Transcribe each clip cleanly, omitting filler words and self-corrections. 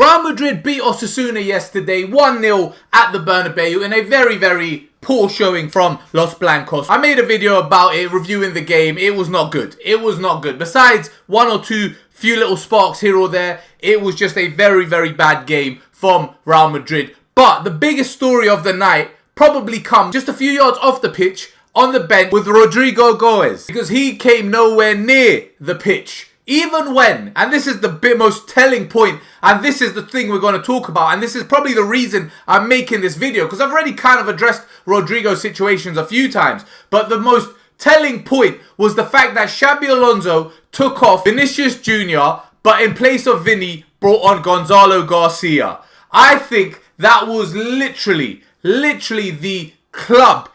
Real Madrid beat Osasuna yesterday 1-0 at the Bernabeu in a very, very poor showing from Los Blancos. I made a video about it, reviewing the game. It was not good. It was not good. Besides one or two few little sparks here or there, it was just a very, very bad game from Real Madrid. But the biggest story of the night probably comes just a few yards off the pitch on the bench with Rodrygo Goes, because he came nowhere near the pitch. Even when, and this is the most telling point, and this is the thing we're going to talk about, and this is probably the reason I'm making this video, because I've already kind of addressed Rodrygo's situations a few times, but the most telling point was the fact that Xabi Alonso took off Vinicius Jr, but in place of Vini, brought on Gonzalo Garcia. I think that was literally the club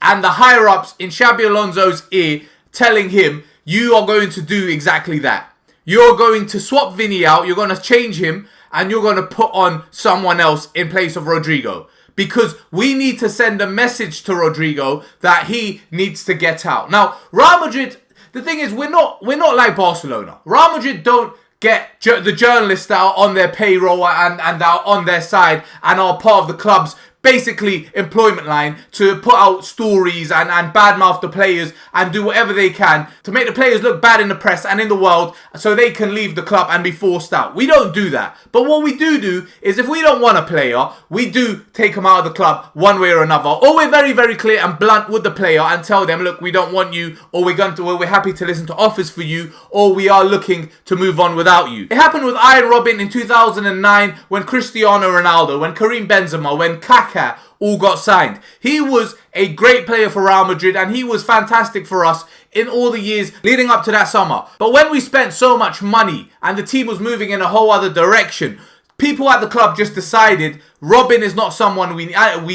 and the higher-ups in Xabi Alonso's ear telling him, you are going to do exactly that. You're going to swap Vini out, you're going to change him, and you're going to put on someone else in place of Rodrygo. Because we need to send a message to Rodrygo that he needs to get out. Now, Real Madrid, the thing is, we're not like Barcelona. Real Madrid don't get the journalists that are on their payroll and are on their side and are part of the club's basically employment line to put out stories and badmouth the players and do whatever they can to make the players look bad in the press and in the world so they can leave the club and be forced out. We don't do that. But what we do is if we don't want a player, we do take them out of the club one way or another. Or we're very, very clear and blunt with the player and tell them, look, we don't want you, or we're happy to listen to offers for you, or we are looking to move on without you. It happened with Iron Robin in 2009 when Cristiano Ronaldo, when Karim Benzema, when Kaká all got signed. He was a great player for Real Madrid and he was fantastic for us in all the years leading up to that summer. But when we spent so much money and the team was moving in a whole other direction, people at the club just decided Robin is not someone we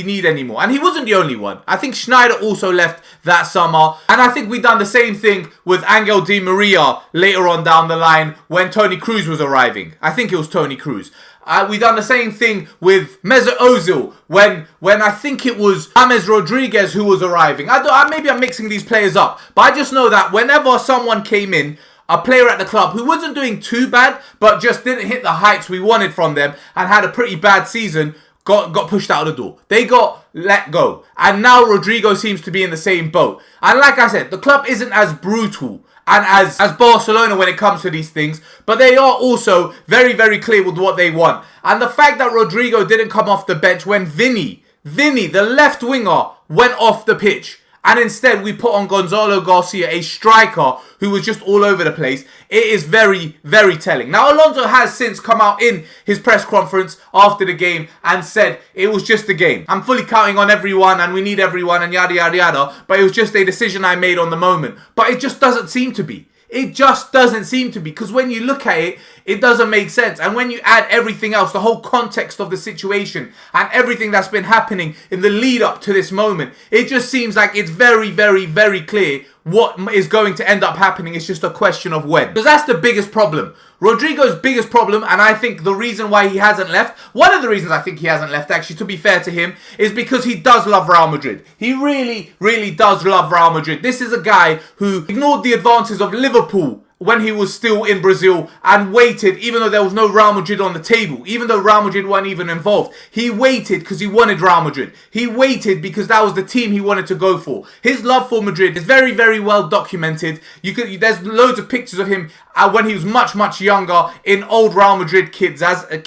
need anymore. And he wasn't the only one. I think Schneider also left that summer. And I think we done the same thing with Angel Di Maria later on down the line when Toni Kroos was arriving. I think it was Toni Kroos. We done the same thing with Mesut Ozil when I think it was James Rodriguez who was arriving. Maybe I'm mixing these players up, but I just know that whenever someone came in, a player at the club who wasn't doing too bad, but just didn't hit the heights we wanted from them and had a pretty bad season, got pushed out of the door. They got let go. And now Rodrygo seems to be in the same boat. And like I said, the club isn't as brutal and as Barcelona when it comes to these things, but they are also very, very clear with what they want. And the fact that Rodrygo didn't come off the bench when Vini, the left winger, went off the pitch, and instead we put on Gonzalo Garcia, a striker who was just all over the place, it is very, very telling. Now, Alonso has since come out in his press conference after the game and said it was just a game. I'm fully counting on everyone and we need everyone and yada, yada, yada. But it was just a decision I made on the moment. But it just doesn't seem to be. It just doesn't seem to be, because when you look at it, it doesn't make sense. And when you add everything else, the whole context of the situation and everything that's been happening in the lead up to this moment, it just seems like it's very, very, very clear what is going to end up happening. It's just a question of when. Because that's the biggest problem. Rodrygo's biggest problem, and I think the reason why he hasn't left, one of the reasons I think he hasn't left, actually, to be fair to him, is because he does love Real Madrid. He really, really does love Real Madrid. This is a guy who ignored the advances of Liverpool when he was still in Brazil and waited, even though there was no Real Madrid on the table, even though Real Madrid weren't even involved. He waited because he wanted Real Madrid. He waited because that was the team he wanted to go for. His love for Madrid is very, very well documented. There's loads of pictures of him when he was much, much younger in old Real Madrid kits as a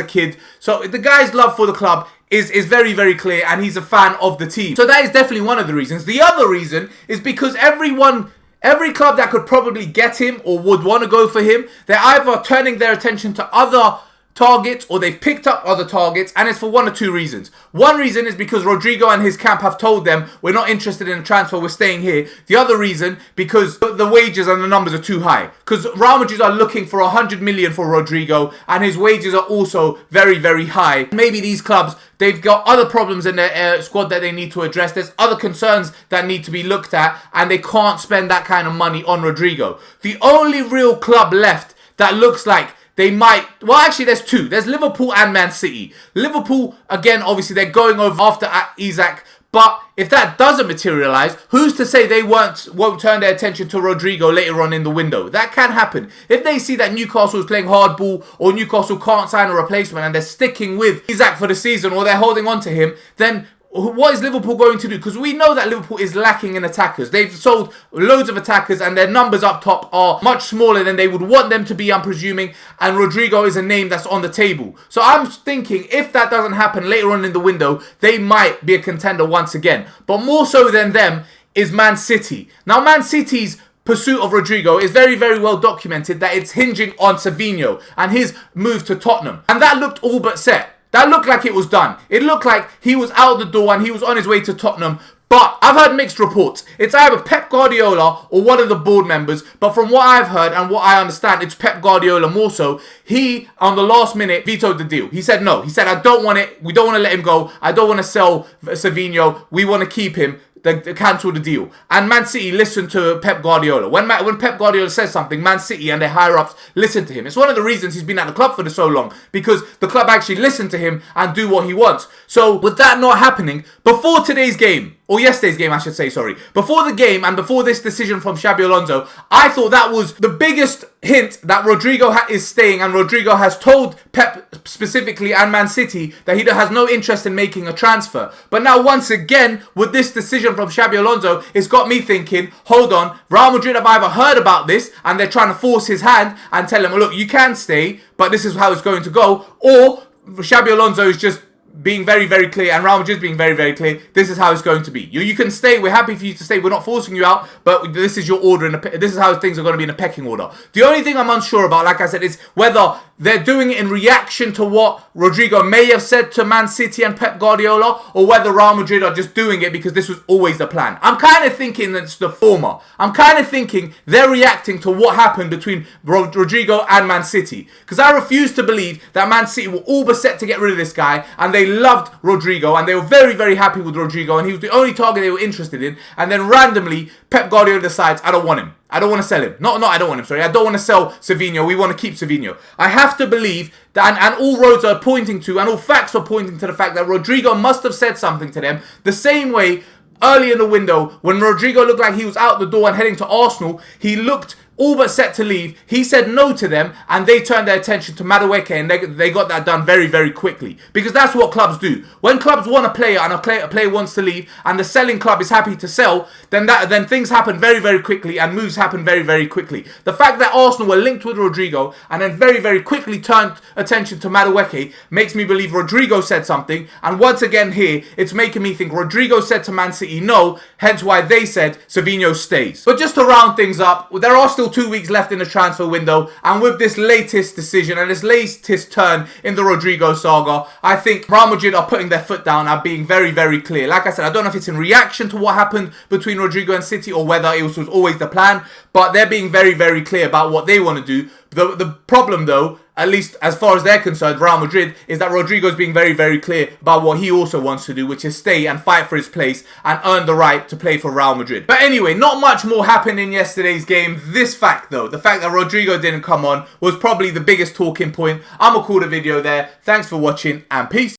kid. So the guy's love for the club is very, very clear, and he's a fan of the team. So that is definitely one of the reasons. The other reason is because every club that could probably get him or would want to go for him, they're either turning their attention to other targets or they've picked up other targets, and it's for one or two reasons. One reason is because Rodrygo and his camp have told them, we're not interested in a transfer, we're staying here. The other reason, because the wages and the numbers are too high. Because Real Madrid are looking for 100 million for Rodrygo, and his wages are also very, very high. Maybe these clubs, they've got other problems in their squad that they need to address. There's other concerns that need to be looked at, and they can't spend that kind of money on Rodrygo. The only real club left that looks like they might, well, actually, there's two. There's Liverpool and Man City. Liverpool, again, obviously, they're going over after Isaac, But if that doesn't materialise, who's to say they won't turn their attention to Rodrygo later on in the window? That can happen. If they see that Newcastle is playing hardball or Newcastle can't sign a replacement and they're sticking with Isak for the season or they're holding on to him, then what is Liverpool going to do? Because we know that Liverpool is lacking in attackers. They've sold loads of attackers and their numbers up top are much smaller than they would want them to be, I'm presuming. And Rodrygo is a name that's on the table. So I'm thinking if that doesn't happen later on in the window, they might be a contender once again. But more so than them is Man City. Now, Man City's pursuit of Rodrygo is very, very well documented that it's hinging on Savinho and his move to Tottenham. And that looked all but set. That looked like it was done. It looked like he was out the door and he was on his way to Tottenham. But I've heard mixed reports. It's either Pep Guardiola or one of the board members. But from what I've heard and what I understand, it's Pep Guardiola more so. He, on the last minute, vetoed the deal. He said no. He said, I don't want it. We don't want to let him go. I don't want to sell Savinho. We want to keep him. They cancel the deal. And Man City listened to Pep Guardiola. When Pep Guardiola says something, Man City and their higher-ups listen to him. It's one of the reasons he's been at the club for so long. Because the club actually listen to him and do what he wants. So, with that not happening, before today's game, or yesterday's game, I should say, sorry. Before the game and before this decision from Xabi Alonso, I thought that was the biggest hint that Rodrygo is staying, and Rodrygo has told Pep specifically and Man City that he has no interest in making a transfer. But now once again, with this decision from Xabi Alonso, it's got me thinking, hold on, Real Madrid have either heard about this and they're trying to force his hand and tell him, look, you can stay, but this is how it's going to go, or Xabi Alonso is just being very, very clear, and Real Madrid being very, very clear, this is how it's going to be. You can stay, we're happy for you to stay, we're not forcing you out, but this is your order, and this is how things are going to be in a pecking order. The only thing I'm unsure about, like I said, is whether they're doing it in reaction to what Rodrygo may have said to Man City and Pep Guardiola, or whether Real Madrid are just doing it because this was always the plan. I'm kind of thinking that it's the former. I'm kind of thinking they're reacting to what happened between Rodrygo and Man City. Because I refuse to believe that Man City were all but set to get rid of this guy, and they loved Rodrygo, and they were very, very happy with Rodrygo, and he was the only target they were interested in, and then randomly, Pep Guardiola decides, I don't want him. I don't want to sell him. I don't want him, sorry. I don't want to sell Savinho. We want to keep Savinho. I have to believe that, and all roads are pointing to, and all facts are pointing to the fact that Rodrygo must have said something to them the same way early in the window when Rodrygo looked like he was out the door and heading to Arsenal. He looked all but set to leave. He said no to them, and they turned their attention to Madueke, and they got that done very, very quickly. Because that's what clubs do. When clubs want a player and a player wants to leave, and the selling club is happy to sell, then things happen very, very quickly, and moves happen very, very quickly. The fact that Arsenal were linked with Rodrygo, and then very, very quickly turned attention to Madueke, makes me believe Rodrygo said something, and once again here, it's making me think Rodrygo said to Man City no, hence why they said Savinho stays. But just to round things up, there are still 2 weeks left in the transfer window, and with this latest decision and this latest turn in the Rodrygo saga, I think Real Madrid are putting their foot down and being very, very clear. Like I said, I don't know if it's in reaction to what happened between Rodrygo and City or whether it was always the plan, but they're being very, very clear about what they want to do. The problem though, at least as far as they're concerned, Real Madrid, is that Rodrygo's being very, very clear about what he also wants to do, which is stay and fight for his place and earn the right to play for Real Madrid. But anyway, not much more happened in yesterday's game. This fact though, the fact that Rodrygo didn't come on, was probably the biggest talking point. I'm gonna call the video there. Thanks for watching and peace.